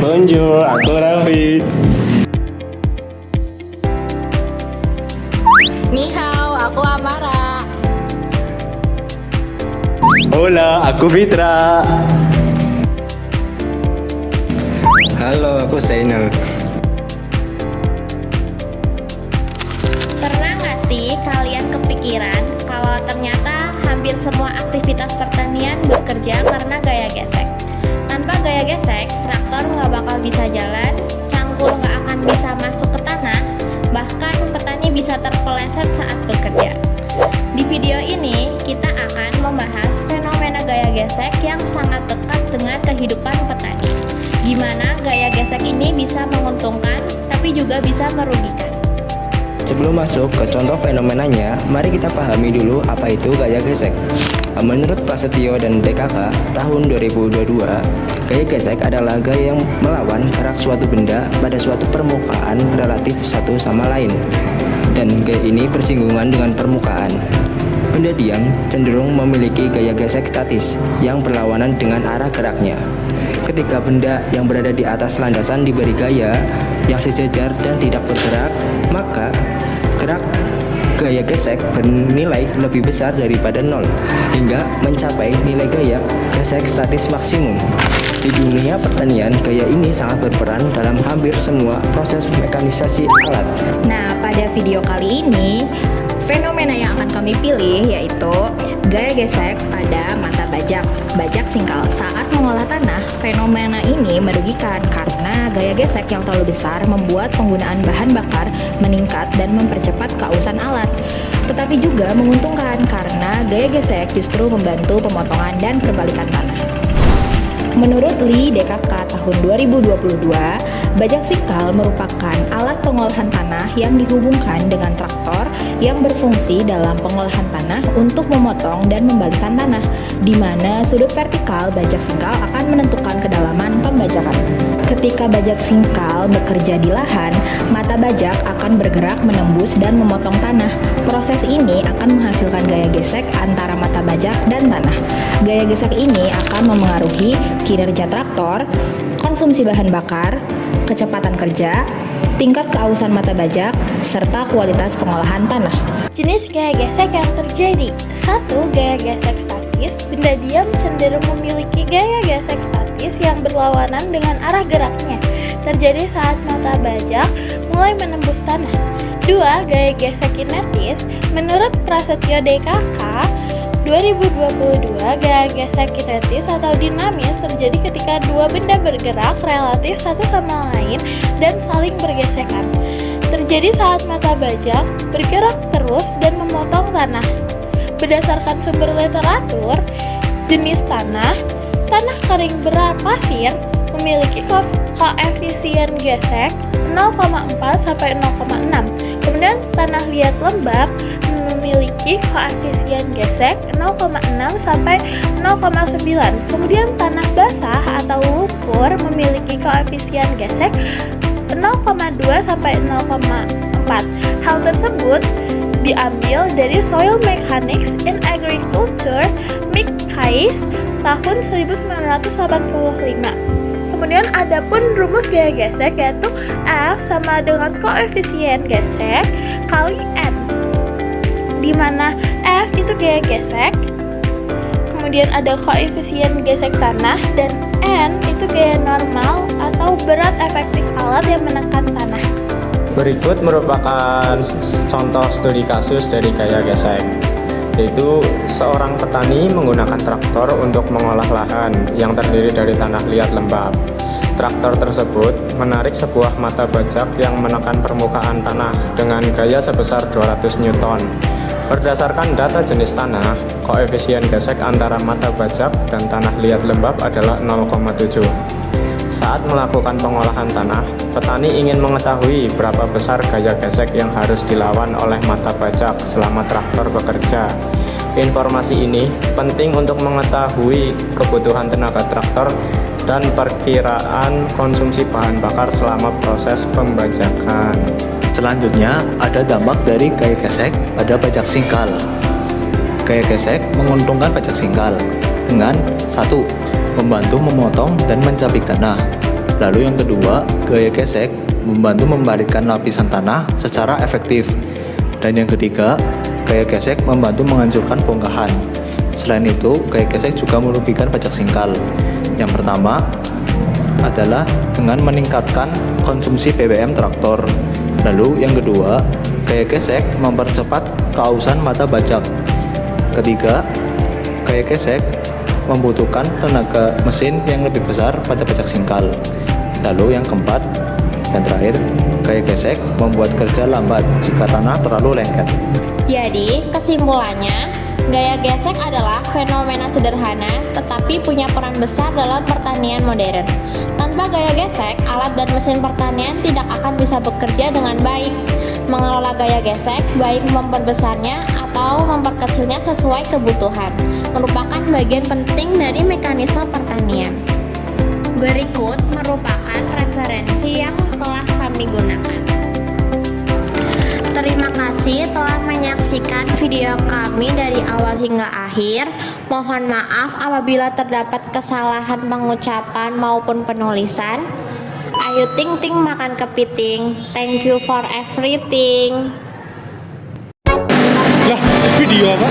Bonjour, aku Raffi. Ni hao, aku Amara. Hola, aku Fitra. Halo, aku Zainal. Pernah nggak sih kalian kepikiran kalau ternyata hampir semua aktivitas pertanian bekerja karena gaya gesek? Tanpa gaya gesek, traktor nggak bakal bisa jalan, cangkul nggak akan bisa masuk ke tanah, bahkan petani bisa terpeleset saat bekerja. Di video ini, kita akan membahas fenomena gaya gesek yang sangat dekat dengan kehidupan petani. Gimana gaya gesek ini bisa menguntungkan, tapi juga bisa merugikan. Sebelum masuk ke contoh fenomenanya, mari kita pahami dulu apa itu gaya gesek. Menurut Prasetyo dan DKK tahun 2022, gaya gesek adalah gaya yang melawan gerak suatu benda pada suatu permukaan relatif satu sama lain. Dan gaya ini bersinggungan dengan permukaan. Benda diam cenderung memiliki gaya gesek statis yang berlawanan dengan arah geraknya. Ketika benda yang berada di atas landasan diberi gaya yang sejajar dan tidak bergerak, maka gaya gesek bernilai lebih besar daripada 0 hingga mencapai nilai gaya gesek statis maksimum. Di dunia pertanian, gaya ini sangat berperan dalam hampir semua proses mekanisasi alat. Nah, pada video kali ini, fenomena yang akan kami pilih yaitu gaya gesek pada mata bajak singkal. Saat mengolah tanah, fenomena ini merugikan karena gaya gesek yang terlalu besar membuat penggunaan bahan bakar meningkat dan mempercepat keausan alat. Tetapi juga menguntungkan karena gaya gesek justru membantu pemotongan dan perbalikan tanah. Menurut Li DKK tahun 2022, bajak singkal merupakan alat pengolahan tanah yang dihubungkan dengan traktor yang berfungsi dalam pengolahan tanah untuk memotong dan membalikan tanah, di mana sudut vertikal bajak singkal akan menentukan kedalaman pembajakan. Ketika bajak singkal bekerja di lahan, mata bajak akan bergerak menembus dan memotong tanah. Proses ini akan menghasilkan gaya gesek antara mata bajak dan tanah. Gaya gesek ini akan memengaruhi kinerja traktor, konsumsi bahan bakar, kecepatan kerja, tingkat keausan mata bajak, serta kualitas pengolahan tanah. Jenis gaya gesek yang terjadi. 1. Gaya gesek statis. Benda diam cenderung memiliki gaya gesek statis yang berlawanan dengan arah geraknya. Terjadi saat mata bajak mulai menembus tanah. 2. Gaya gesek kinetis. Menurut Prasetyo DKK 2022, gaya gesek kinetis atau dinamis terjadi ketika dua benda bergerak relatif satu sama lain dan saling bergesekan. Terjadi saat mata bajak bergerak terus dan memotong tanah. Berdasarkan sumber literatur, jenis tanah kering berpasir memiliki koefisien gesek 0,4 sampai 0,6. Kemudian tanah liat lembab memiliki koefisien gesek 0,6 sampai 0,9. Kemudian tanah basah atau lumpur memiliki koefisien gesek 0,2 sampai 0,4. Hal tersebut diambil dari Soil Mechanics in Agriculture, Mick Case, tahun 1985. Kemudian ada pun rumus gaya gesek yaitu F sama dengan koefisien gesek kali N, di mana F itu gaya gesek, kemudian ada koefisien gesek tanah, dan N itu gaya normal atau berat efektif alat yang menekan tanah. Berikut merupakan contoh studi kasus dari gaya gesek, yaitu seorang petani menggunakan traktor untuk mengolah lahan yang terdiri dari tanah liat lembab. Traktor tersebut menarik sebuah mata bajak yang menekan permukaan tanah dengan gaya sebesar 200 Newton. Berdasarkan data jenis tanah, koefisien gesek antara mata bajak dan tanah liat lembab adalah 0,7. Saat melakukan pengolahan tanah, petani ingin mengetahui berapa besar gaya gesek yang harus dilawan oleh mata bajak selama traktor bekerja. Informasi ini penting untuk mengetahui kebutuhan tenaga traktor dan perkiraan konsumsi bahan bakar selama proses pembajakan. Selanjutnya, ada dampak dari gaya gesek pada bajak singkal. Gaya gesek menguntungkan bajak singkal dengan 1. Membantu memotong dan mencabik tanah. Lalu yang kedua, gaya gesek membantu membalikkan lapisan tanah secara efektif. Dan yang ketiga, gaya gesek membantu menghancurkan bongkahan. Selain itu, gaya gesek juga merugikan pajak singkal. Yang pertama adalah dengan meningkatkan konsumsi BBM traktor. Lalu yang kedua, gaya gesek mempercepat keausan mata bajak. Ketiga, gaya gesek membutuhkan tenaga mesin yang lebih besar pada pajak singkal. Lalu yang keempat dan terakhir, gaya gesek membuat kerja lambat jika tanah terlalu lengket. Jadi, kesimpulannya, gaya gesek adalah fenomena sederhana tetapi punya peran besar dalam pertanian modern. Tanpa gaya gesek, alat dan mesin pertanian tidak akan bisa bekerja dengan baik. Mengelola gaya gesek, baik memperbesarnya atau memperkecilnya sesuai kebutuhan, merupakan bagian penting dari mekanisme pertanian. Berikut merupakan referensi yang telah kami gunakan. Terima kasih telah menyaksikan video kami dari awal hingga akhir. Mohon maaf apabila terdapat kesalahan pengucapan maupun penulisan. Ayo ting ting makan kepiting. Thank you for everything. Lah, video apa?